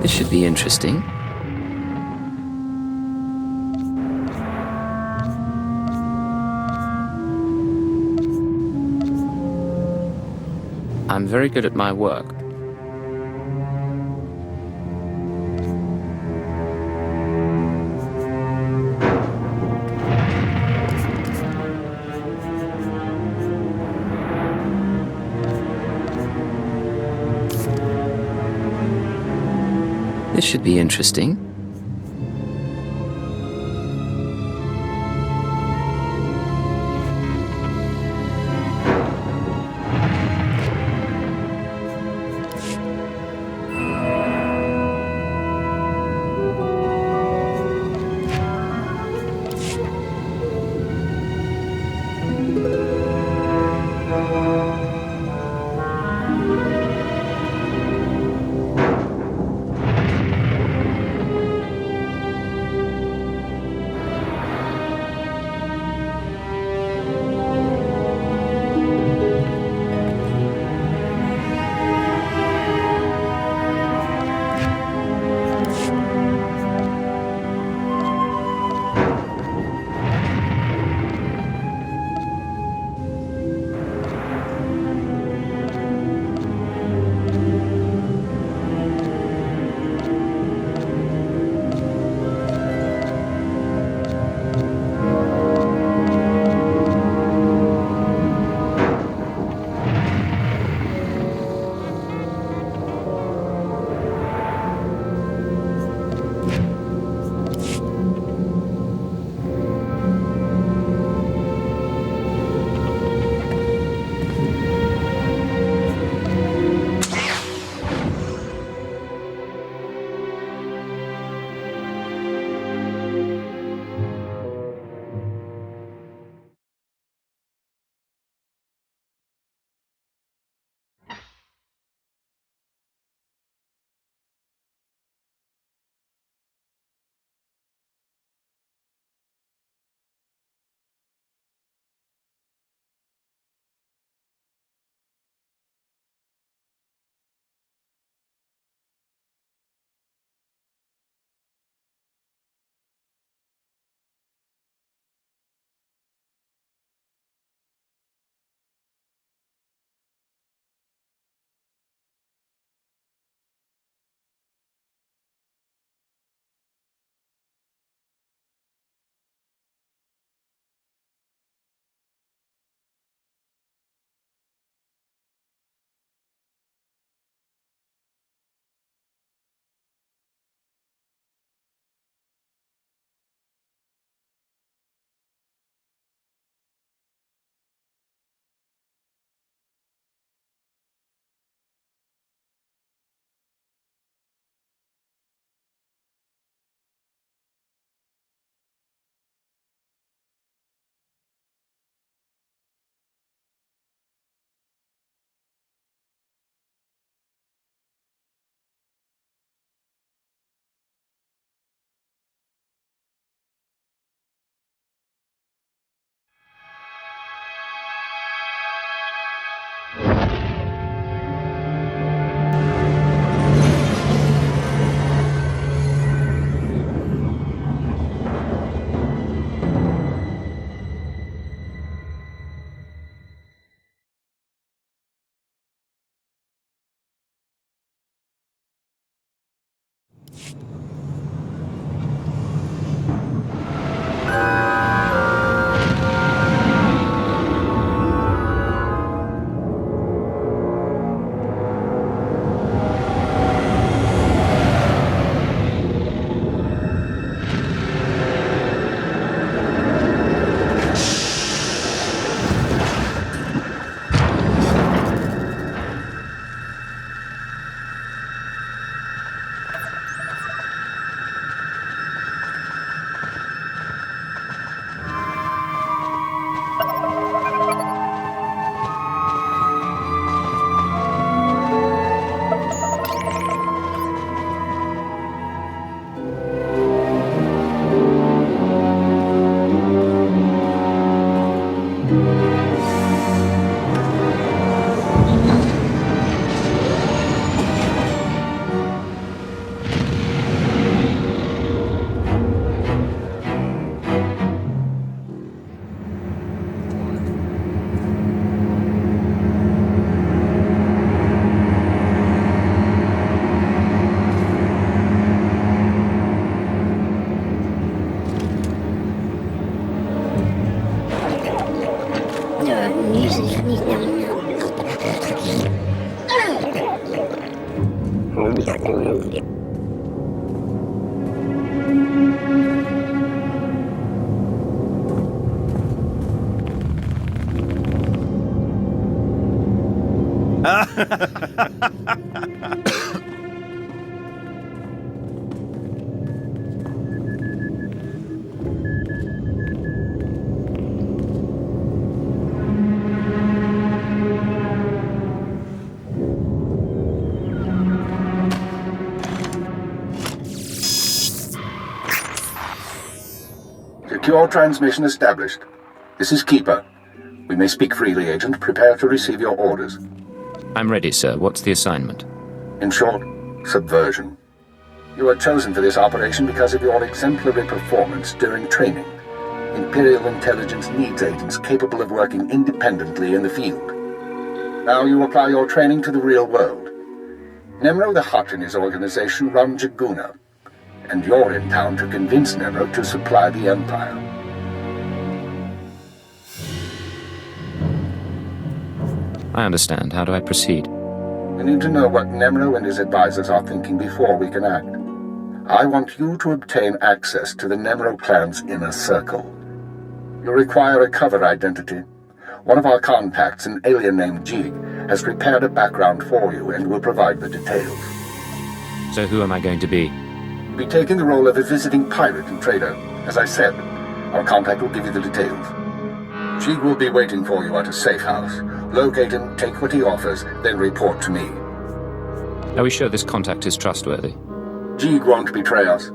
This should be interesting. I'm very good at my work. This should be interesting. Secure transmission established. This is Keeper. We may speak freely, Agent. Prepare to receive your orders. I'm ready, sir. What's the assignment? In short, subversion. You were chosen for this operation because of your exemplary performance during training. Imperial intelligence needs agents capable of working independently in the field. Now you apply your training to the real world. Nemro the Hutt and his organization run Jaguna, and you're in town to convince Nemro to supply the Empire. I understand. How do I proceed? We need to know what Nemro and his advisors are thinking before we can act. I want you to obtain access to the Nemro clan's inner circle. You require a cover identity. One of our contacts, an alien named Jig, has prepared a background for you and will provide the details. So who am I going to be? You'll be taking the role of a visiting pirate and trader. As I said, our contact will give you the details. Jig will be waiting for you at a safe house. Locate him, take what he offers, then report to me. Are we sure this contact is trustworthy? Jig won't betray us.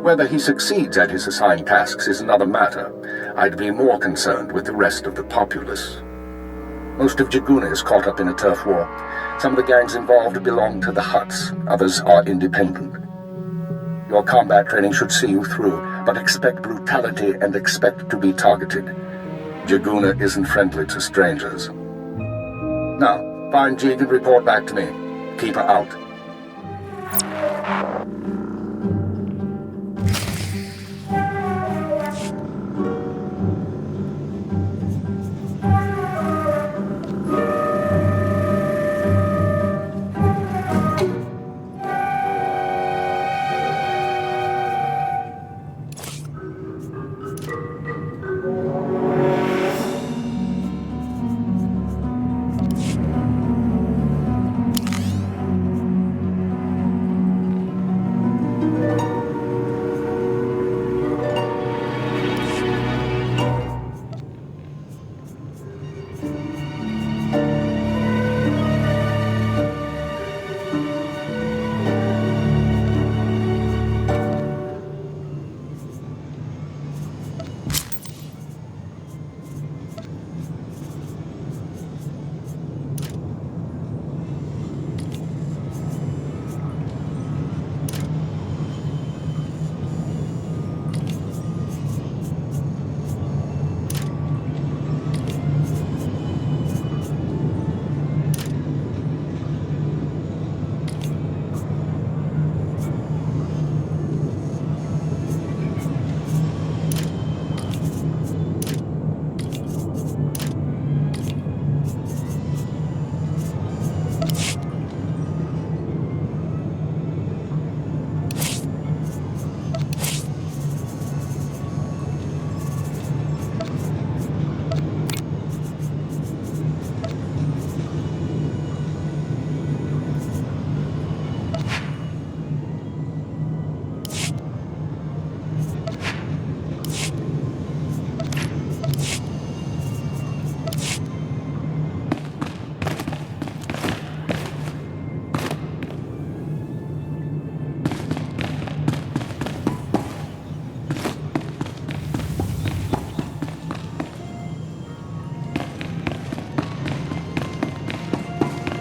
Whether he succeeds at his assigned tasks is another matter. I'd be more concerned with the rest of the populace. Most of Jaguna is caught up in a turf war. Some of the gangs involved belong to the Hutts, others are independent. Your combat training should see you through, but expect brutality and expect to be targeted. Jaguna isn't friendly to strangers. Now, find Jig and report back to me. Keep her out.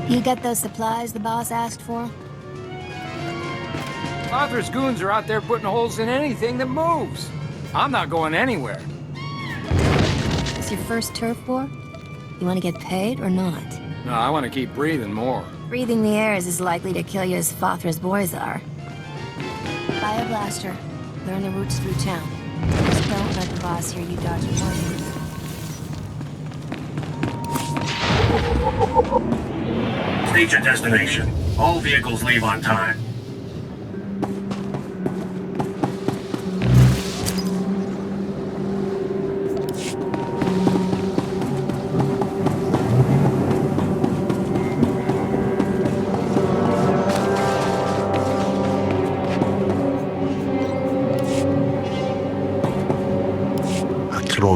You get those supplies the boss asked for? Arthur's goons are out there putting holes in anything that moves. I'm not going anywhere. It's your first turf war? You want to get paid or not? No, I want to keep breathing more. Breathing the air is as likely to kill you as Fothra's boys are. Buy a blaster. Learn the routes through town. Just don't let the boss hear you dodging money. State your destination. All vehicles leave on time.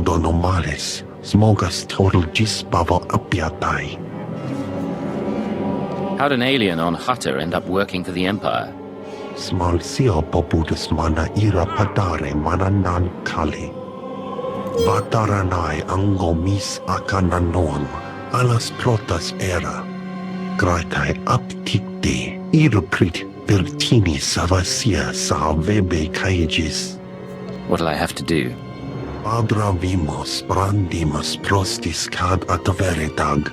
Atrodonomalis, smogas total gisbavo apiatai. How'd an alien on Hutter end up working for the Empire? Small sio poputus mana ira padare mana nan kali. Vataranai angomis akananon, alas protas era. Graitai aptikte, iruprit virtini savasia sa vebe kaigis. What'll I have to do? Padra vimos brandimus prostis cad ataveretag.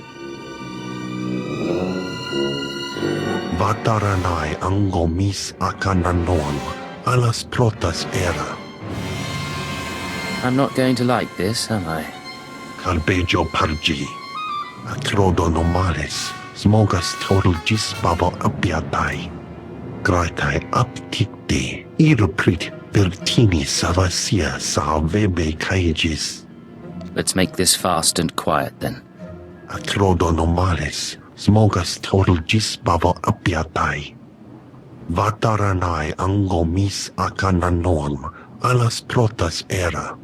Vataranai angomis akananon, alas protas era. I'm not going to like this, am I? Carbeggio pargi. Atrodonomalis, smogas total gisbavo apiatai. Graitai aptikte, iruprit virtini savasia sa vebe kaigis. Let's make this fast and quiet then. Atrodonomalis, smogas total gisbavo apiatai. Vataranai angomis akananon, alas protas era.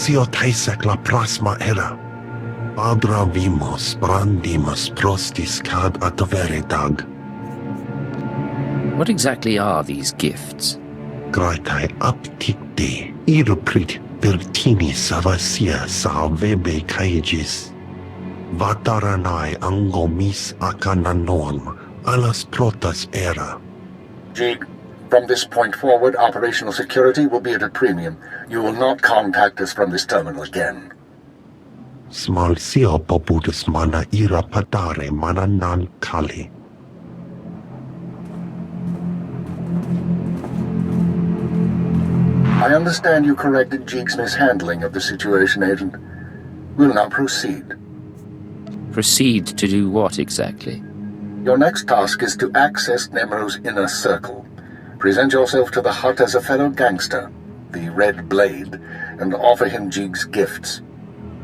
SWTOR la plasma era. Padra vimos brandimus prostis cad ataveretag. What exactly are these gifts? Graitai aptikte, iruprit virtini savasia sa vebe kaigis. Vataranai angomis akananon, alas protas era. Jig, from this point forward, operational security will be at a premium. You will not contact us from this terminal again. Smalsia poputus mana ira padare mana nan kali. I understand you corrected Jeek's mishandling of the situation, Agent. We'll now proceed. Proceed to do what exactly? Your next task is to access Nemero's inner circle. Present yourself to the hut as a fellow gangster, the Red Blade, and offer him Jeek's gifts.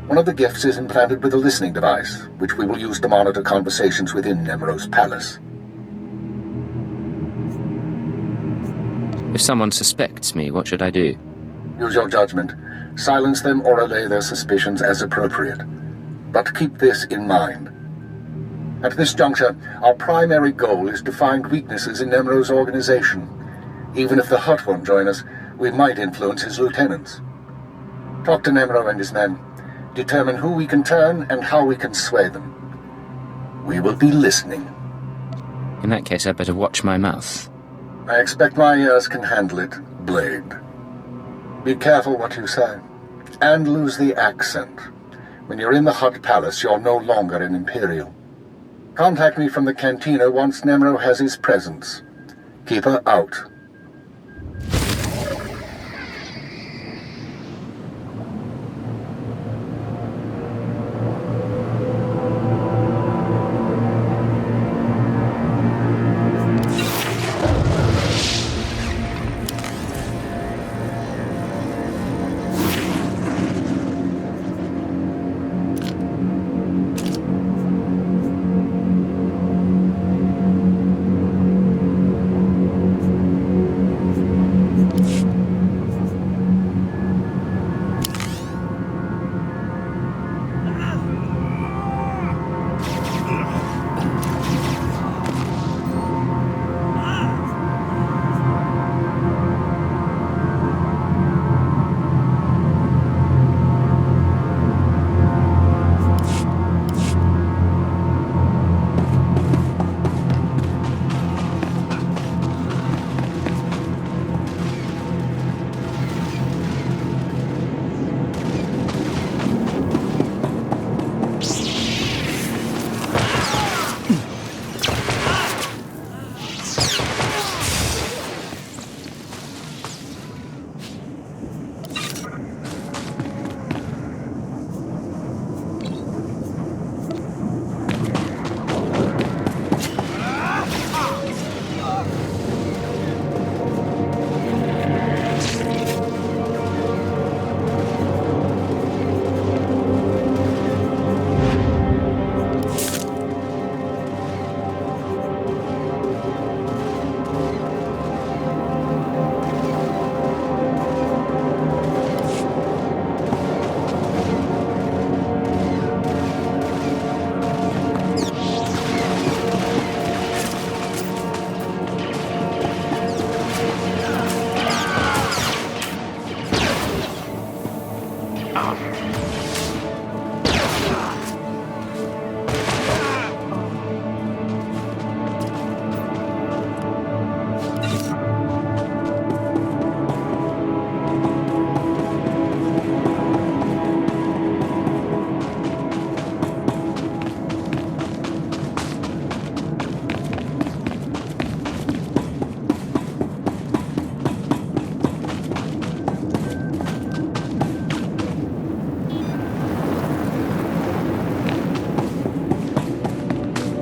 One of the gifts is implanted with a listening device, which we will use to monitor conversations within Nemero's palace. If someone suspects me, what should I do? Use your judgment. Silence them or allay their suspicions as appropriate. But keep this in mind. At this juncture, our primary goal is to find weaknesses in Nemero's organization. Even if the Hut won't join us, we might influence his lieutenants. Talk to Nemero and his men. Determine who we can turn and how we can sway them. We will be listening. In that case, I'd better watch my mouth. I expect my ears can handle it, Blade. Be careful what you say. And lose the accent. When you're in the Hut Palace, you're no longer an Imperial. Contact me from the cantina once Nemero has his presence. Keep her out.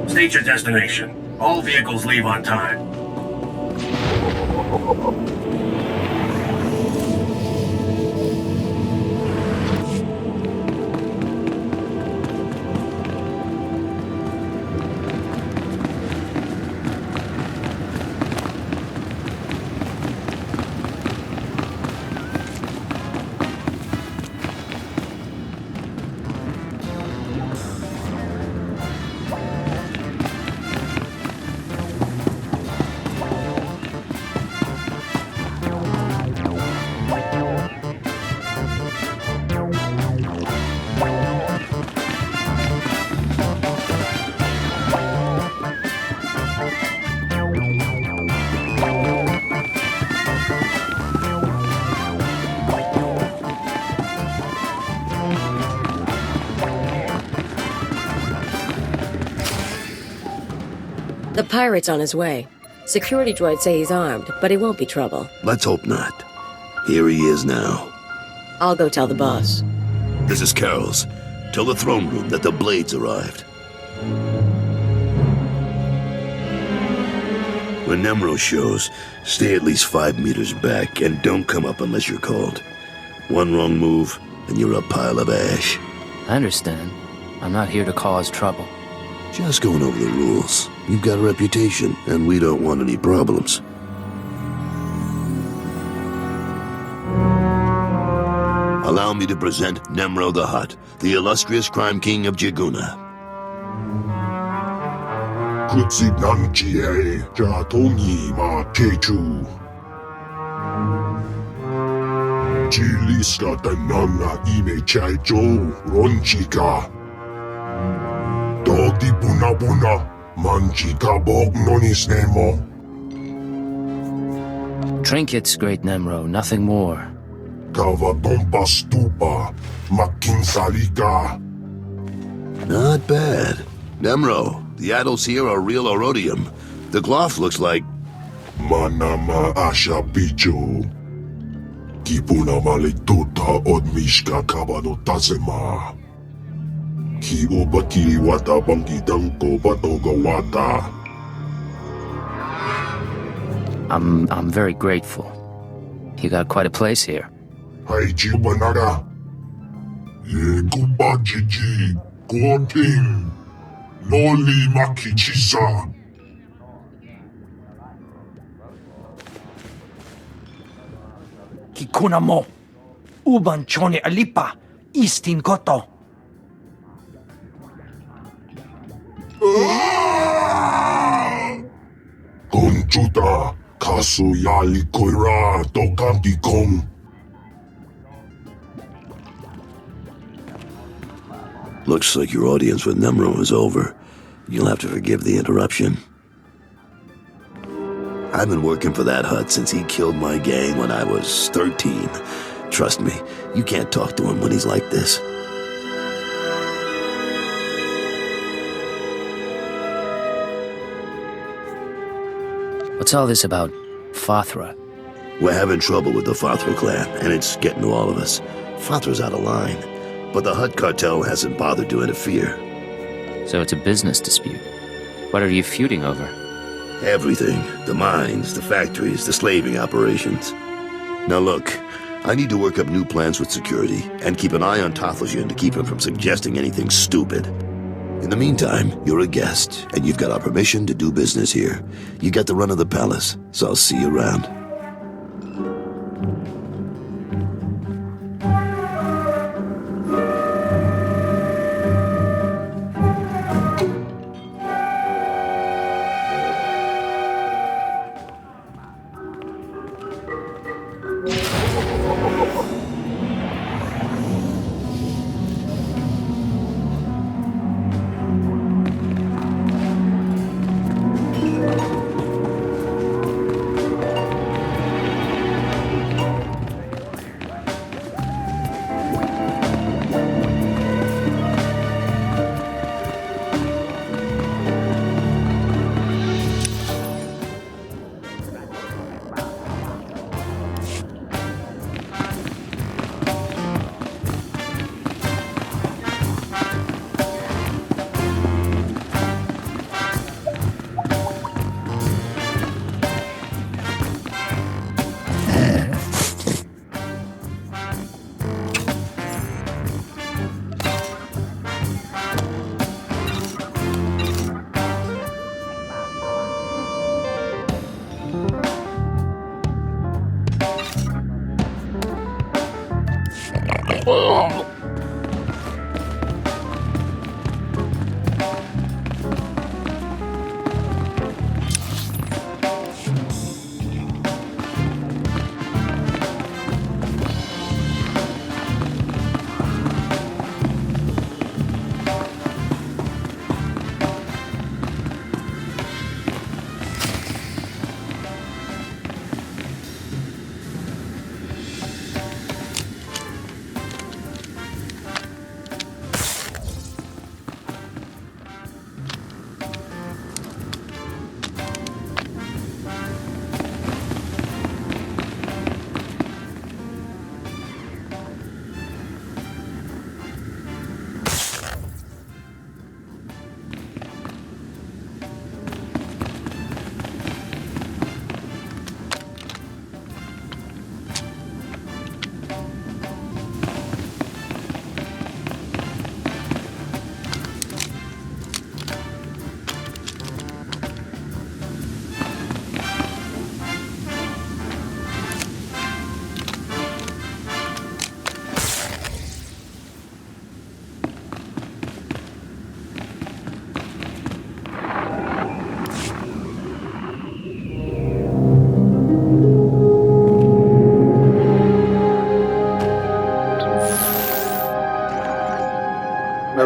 State your destination. All vehicles leave on time. The pirate's on his way. Security droids say he's armed, but he won't be trouble. Let's hope not. Here he is now. I'll go tell the boss. This is Carol's. Tell the throne room that the blades arrived. When Nemro shows, stay at least 5 meters back and don't come up unless you're called. One wrong move, and you're a pile of ash. I understand. I'm not here to cause trouble. Just going over the rules. You've got a reputation, and we don't want any problems. Allow me to present Nemro the Hutt, the illustrious crime king of Jaguna. Kutsi Nanchie, Jatongi Ma Techu. Chiliska Tananga Ime Chaicho, Ronchika. Dogdi Puna Puna, Manchika Bog Nonis Nemo. Trinkets, Great Nemro, nothing more. Kava Bomba Stupa, Makin Salika. Not bad. Nemro, the idols here are real Orodium. The Gloff looks like... Manama Asha Bicho. Kipuna Malituta Odmishka Kabado Tasema. Ki Obaki Wata Bangi Danko Batoga Wata. I'm very grateful. You got quite a place here. Haiji Banada. Ye Kuba Jiji. Goting. Noli Makichisa. Kikuna mo. Uban chone alipa. Istin koto. Conchuta. Kasu Yali Koira. Tokanti Kong. Looks like your audience with Nemro is over. You'll have to forgive the interruption. I've been working for that Hutt since he killed my gang when I was 13. Trust me, you can't talk to him when he's like this. What's all this about Fothra? We're having trouble with the Fothra clan, and it's getting to all of us. Fothra's out of line, but the Hutt cartel hasn't bothered to interfere. So it's a business dispute. What are you feuding over? Everything. The mines, the factories, the slaving operations. Now look, I need to work up new plans with security, and keep an eye on Tothosian to keep him from suggesting anything stupid. In the meantime, you're a guest, and you've got our permission to do business here. You got the run of the palace, so I'll see you around.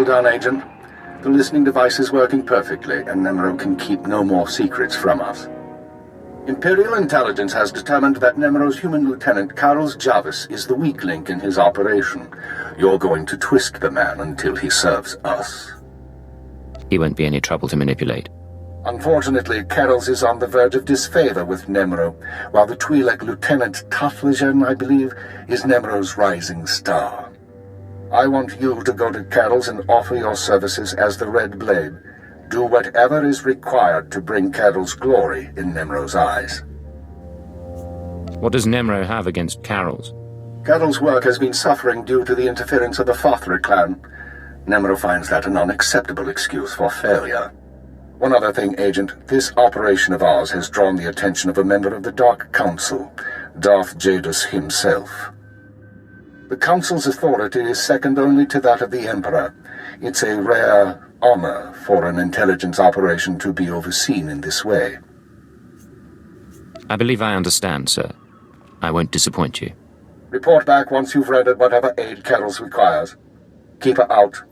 done, Agent. The listening device is working perfectly, and Nemero can keep no more secrets from us. Imperial intelligence has determined that Nemero's human lieutenant, Carlos Jarvis, is the weak link in his operation. You're going to twist the man until he serves us. He won't be any trouble to manipulate. Unfortunately, Carrols is on the verge of disfavor with Nemero, while the Twi'lek Lieutenant Taflajan, I believe, is Nemero's rising star. I want you to go to Carrols and offer your services as the Red Blade. Do whatever is required to bring Carrols glory in Nemero's eyes. What does Nemero have against Carrols? Carrols' work has been suffering due to the interference of the Fothra clan. Nemero finds that an unacceptable excuse for failure. One other thing, Agent. This operation of ours has drawn the attention of a member of the Dark Council, Darth Jadus himself. The Council's authority is second only to that of the Emperor. It's a rare honor for an intelligence operation to be overseen in this way. I believe I understand, sir. I won't disappoint you. Report back once you've rendered whatever aid Carrols requires. Keep her out.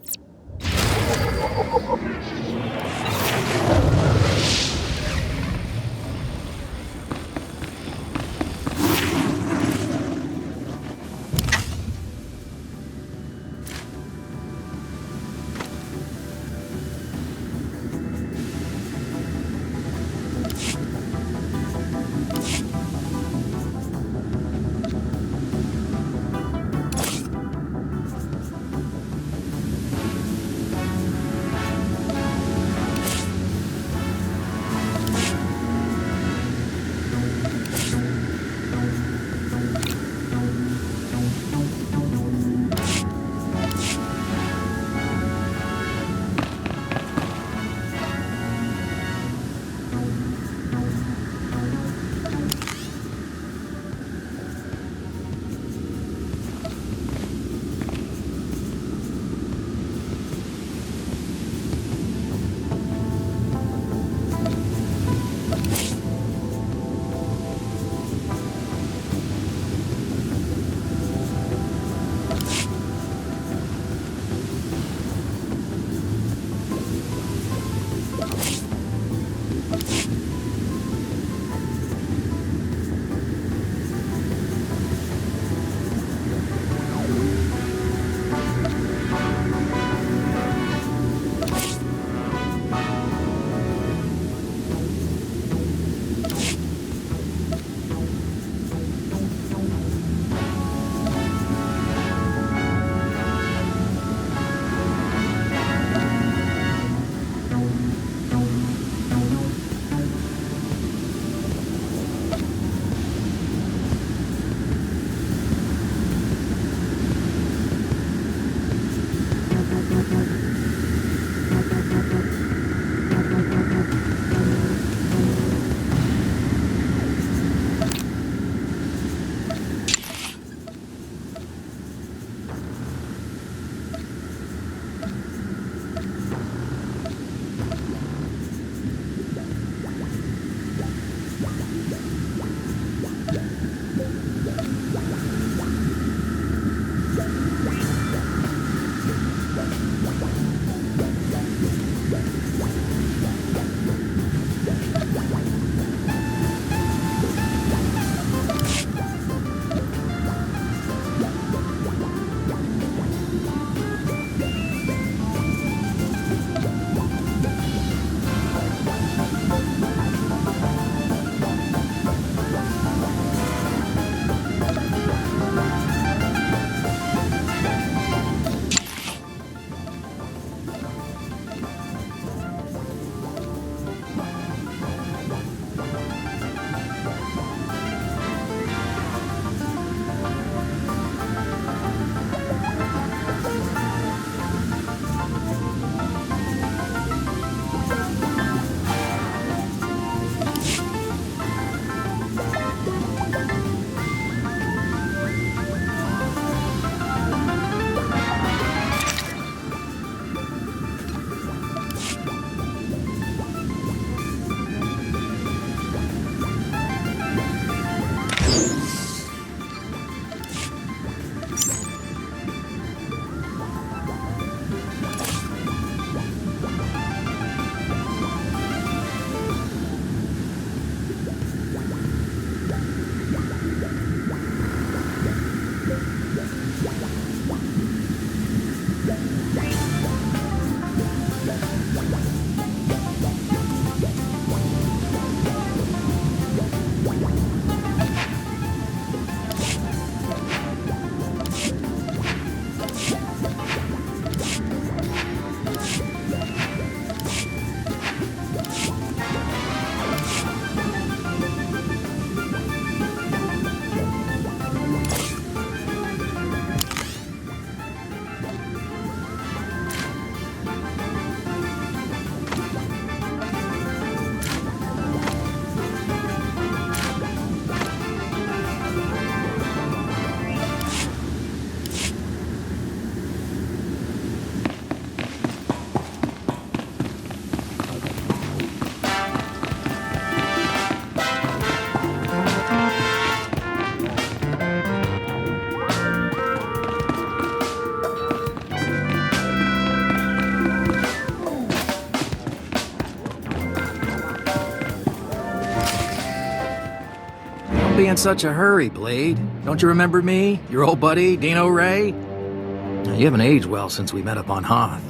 be in such a hurry, Blade? Don't you remember me? Your old buddy, Dino Ray? Now, you haven't aged well since we met up on Hoth.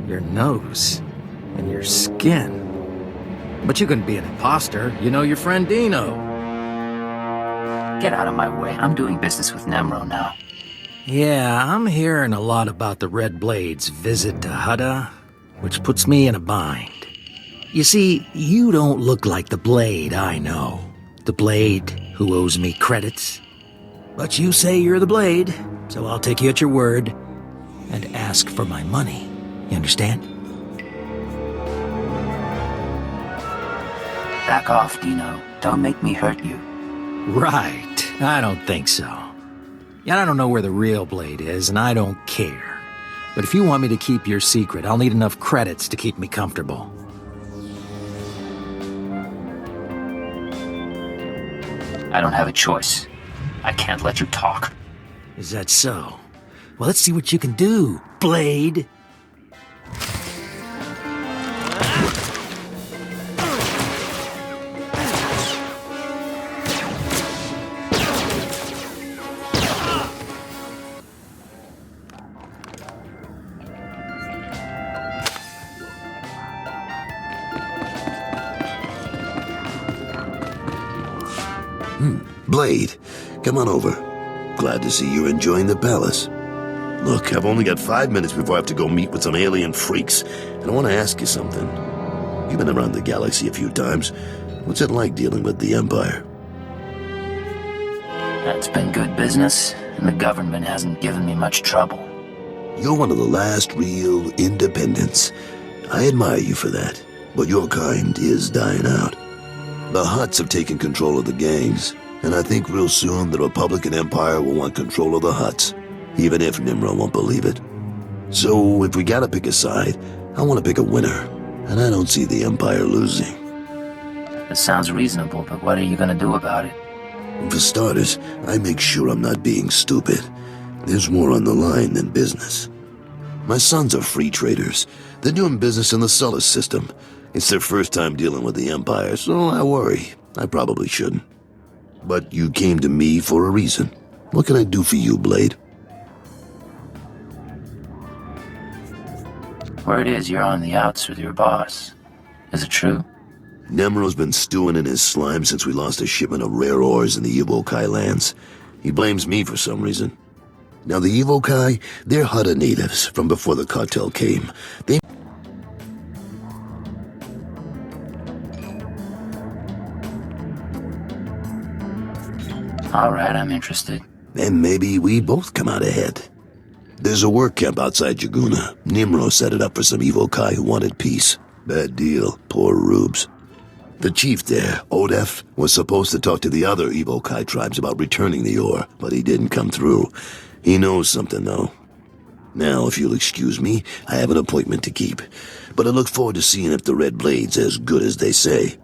Your nose and your skin. But you couldn't be an imposter. You know your friend Dino. Get out of my way. I'm doing business with Nemro now. Yeah, I'm hearing a lot about the Red Blade's visit to Hutta, which puts me in a bind. You see, you don't look like the Blade I know. The Blade who owes me credits. But you say you're the Blade, so I'll take you at your word and ask for my money. You understand? Back off, Dino. Don't make me hurt you. Right. I don't think so. Yeah, I don't know where the real Blade is, and I don't care. But if you want me to keep your secret, I'll need enough credits to keep me comfortable. I don't have a choice. I can't let you talk. Is that so? Well, let's see what you can do, Blade. Blade, come on over. Glad to see you're enjoying the palace. Look, I've only got 5 minutes before I have to go meet with some alien freaks, and I want to ask you something. You've been around the galaxy a few times. What's it like dealing with the Empire? It's been good business, and the government hasn't given me much trouble. You're one of the last real independents. I admire you for that, but your kind is dying out. The Hutts have taken control of the gangs, and I think real soon the Republican Empire will want control of the Hutts, even if Nimrod won't believe it. So if we gotta pick a side, I want to pick a winner, and I don't see the Empire losing. That sounds reasonable, but what are you gonna do about it? For starters, I make sure I'm not being stupid. There's more on the line than business. My sons are free traders. They're doing business in the solar system. It's their first time dealing with the Empire, so I worry. I probably shouldn't. But you came to me for a reason. What can I do for you, Blade? Word is you're on the outs with your boss. Is it true? Nemro's been stewing in his slime since we lost a shipment of rare ores in the Evokai lands. He blames me for some reason. Now the Evokai, they're Hutta natives from before the cartel came. They... All right, I'm interested. And maybe we both come out ahead. There's a work camp outside Jaguna. Nimro set it up for some Evokai who wanted peace. Bad deal, poor rubes. The chief there, Odef, was supposed to talk to the other Evokai tribes about returning the ore, but he didn't come through. He knows something, though. Now, if you'll excuse me, I have an appointment to keep. But I look forward to seeing if the Red Blade's as good as they say.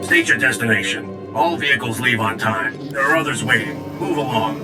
State your destination. All vehicles leave on time. There are others waiting. Move along.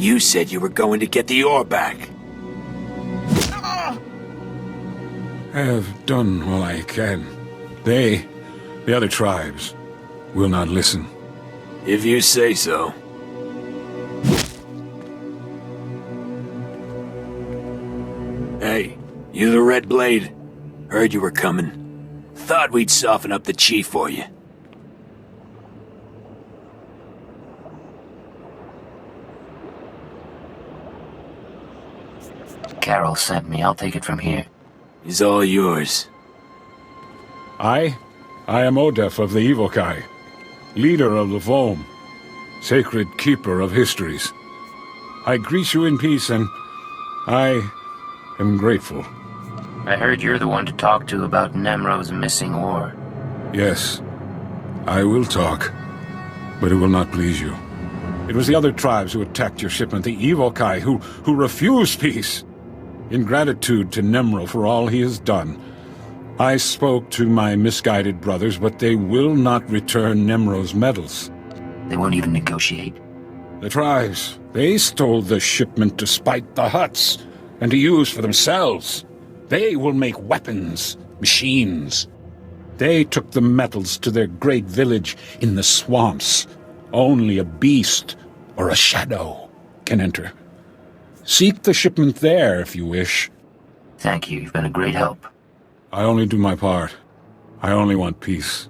You said you were going to get the ore back. I have done all I can. They, the other tribes, will not listen. If you say so. Hey, you the Red Blade? Heard you were coming. Thought we'd soften up the chief for you. Carol sent me. I'll take it from here. It's all yours. I am Odef of the Evokai, leader of the Foam, sacred keeper of histories. I greet you in peace, and I am grateful. I heard you're the one to talk to about Nemro's missing ore. Yes, I will talk, but it will not please you. It was the other tribes who attacked your shipment, the Evokai, who refused peace. In gratitude to Nemro for all he has done, I spoke to my misguided brothers, but they will not return Nemro's medals. They won't even negotiate. The tribes, they stole the shipment to spite the Hutts, and to use for themselves. They will make weapons, machines. They took the metals to their great village in the swamps. Only a beast or a shadow can enter. Seek the shipment there if you wish. Thank you. You've been a great help. I only do my part. I only want peace.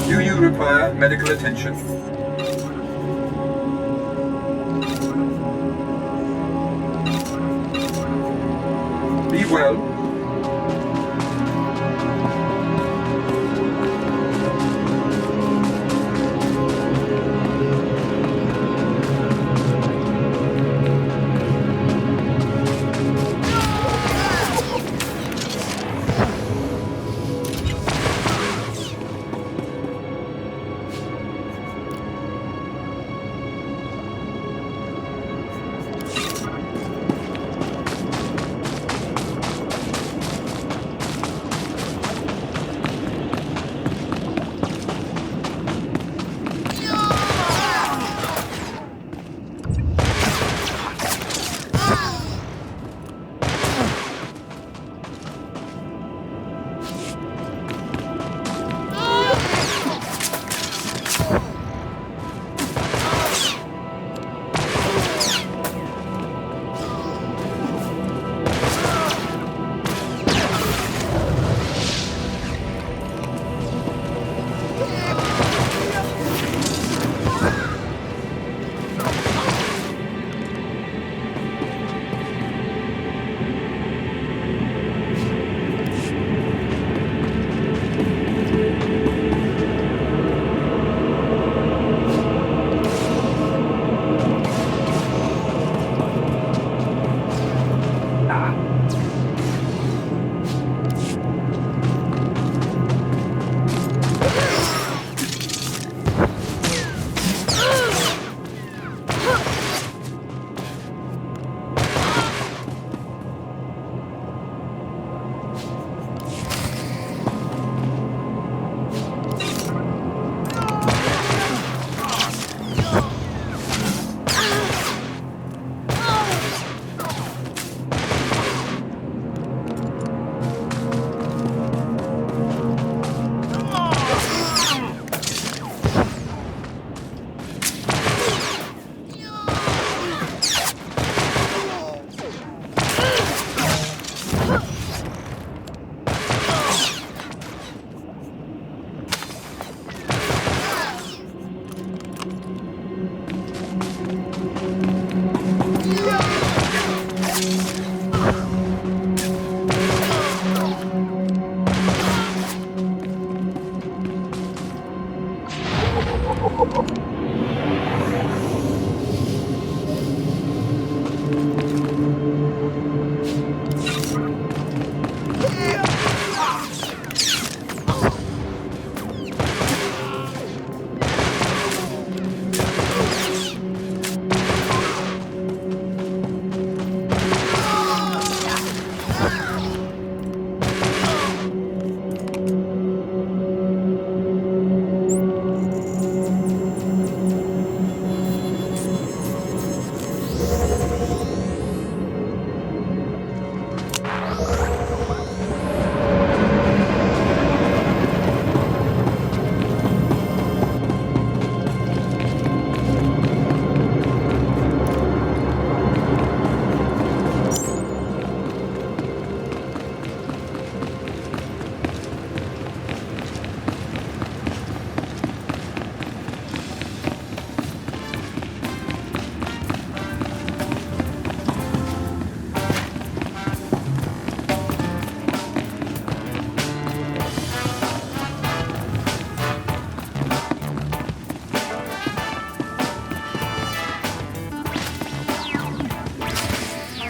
Do you require medical attention? Be well.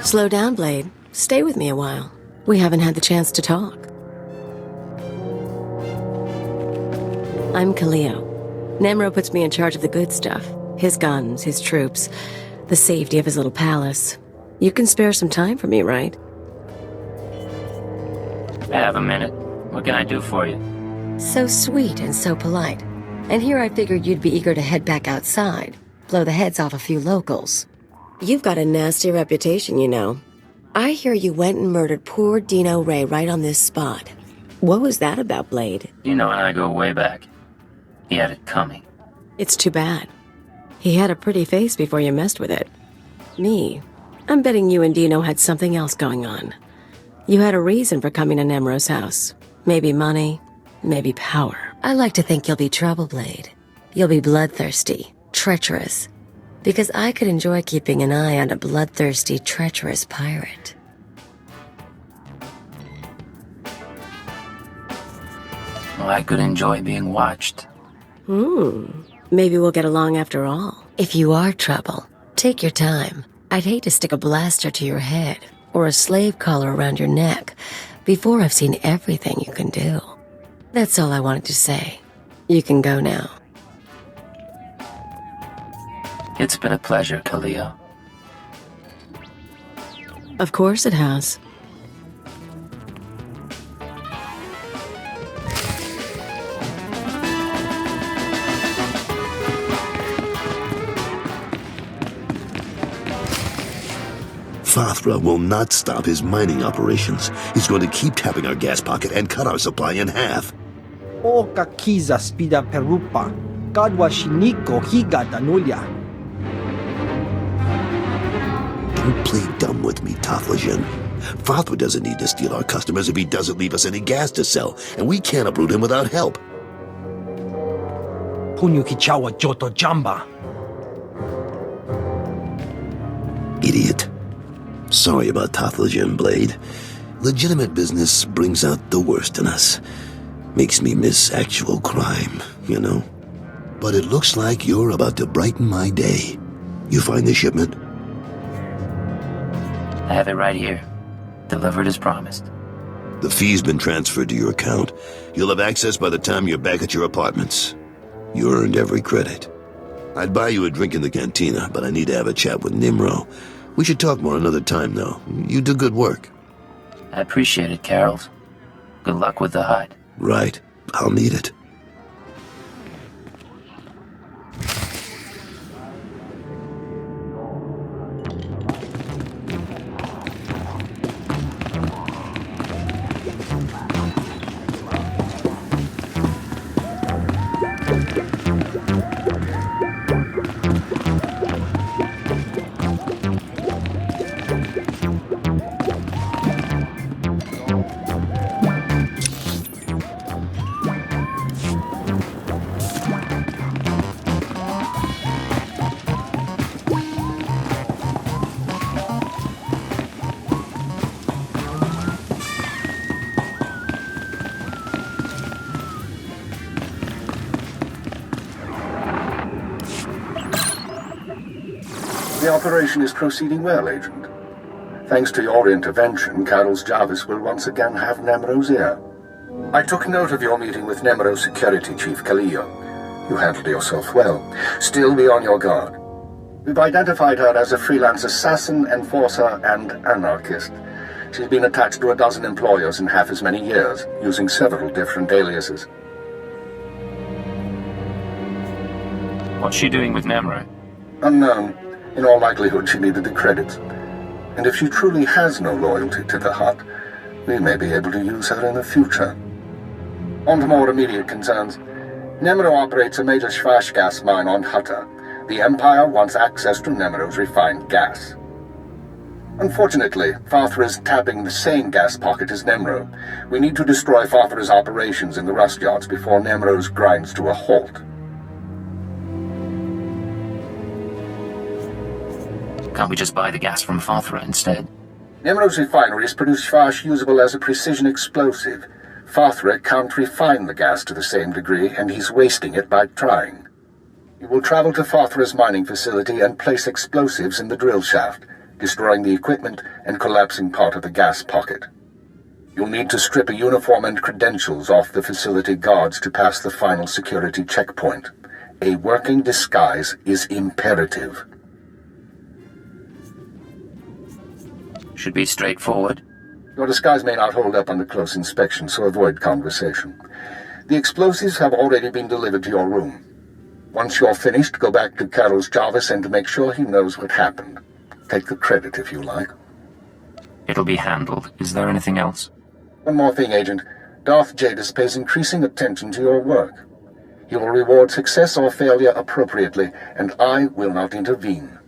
Slow down, Blade. Stay with me a while. We haven't had the chance to talk. I'm Kaleo. Nemro puts me in charge of the good stuff. His guns, his troops, the safety of his little palace. You can spare some time for me, right? I have a minute. What can I do for you? So sweet and so polite. And here I figured you'd be eager to head back outside, blow the heads off a few locals. You've got a nasty reputation, you know. I hear you went and murdered poor Dino Ray right on this spot. What was that about, Blade? Dino and I go way back. He had it coming. It's too bad. He had a pretty face before you messed with it. Me, I'm betting you and Dino had something else going on. You had a reason for coming to Nemro's house. Maybe money, maybe power. I like to think you'll be trouble, Blade. You'll be bloodthirsty, treacherous. Because I could enjoy keeping an eye on a bloodthirsty, treacherous pirate. Well, I could enjoy being watched. Maybe we'll get along after all. If you are trouble, take your time. I'd hate to stick a blaster to your head or a slave collar around your neck before I've seen everything you can do. That's all I wanted to say. You can go now. It's been a pleasure, Kaleo. Of course it has. Fathra will not stop his mining operations. He's going to keep tapping our gas pocket and cut our supply in half. O kakiza spida perupa, kadwa shiniko higa danulia. Don't play dumb with me, Taflajan. Fathra doesn't need to steal our customers if he doesn't leave us any gas to sell, and we can't uproot him without help. Punyu kichawa joto jamba. Idiot. Sorry about Taflajan, Blade. Legitimate business brings out the worst in us. Makes me miss actual crime, you know? But it looks like you're about to brighten my day. You find the shipment? I have it right here. Delivered as promised. The fee's been transferred to your account. You'll have access by the time you're back at your apartments. You earned every credit. I'd buy you a drink in the cantina, but I need to have a chat with Nimro. We should talk more another time, though. You do good work. I appreciate it, Carols. Good luck with the hut. Right. I'll need it. The operation is proceeding well, Agent. Thanks to your intervention, Carol's Jarvis will once again have Nemro's ear. I took note of your meeting with Nemro's security chief, Kaleo. You handled yourself well. Still be on your guard. We've identified her as a freelance assassin, enforcer, and anarchist. She's been attached to a dozen employers in half as many years, using several different aliases. What's she doing with Nemro? Unknown. In all likelihood, she needed the credits. And if she truly has no loyalty to the hut, we may be able to use her in the future. On to more immediate concerns. Nemro operates a major Schwash gas mine on Hutta. The Empire wants access to Nemro's refined gas. Unfortunately, Fathra is tapping the same gas pocket as Nemro. We need to destroy Fathra's operations in the rust yards before Nemro's grinds to a halt. Can't we just buy the gas from Fathra instead? Nemro's refineries produce Schwash usable as a precision explosive. Fathra can't refine the gas to the same degree, and he's wasting it by trying. He will travel to Fathra's mining facility and place explosives in the drill shaft. destroying the equipment and collapsing part of the gas pocket. You'll need to strip a uniform and credentials off the facility guards to pass the final security checkpoint. A working disguise is imperative. Should be straightforward. Your disguise may not hold up under close inspection, so avoid conversation. The explosives have already been delivered to your room. Once you're finished, go back to Carol's Jarvis and make sure he knows what happened. Take the credit if you like. It'll be handled. Is there anything else? One more thing, Agent. Darth Jadis pays increasing attention to your work. He will reward success or failure appropriately, and I will not intervene.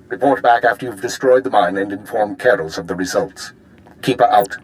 Report back after you've destroyed the mine and inform Carol's of the results. Keep her out.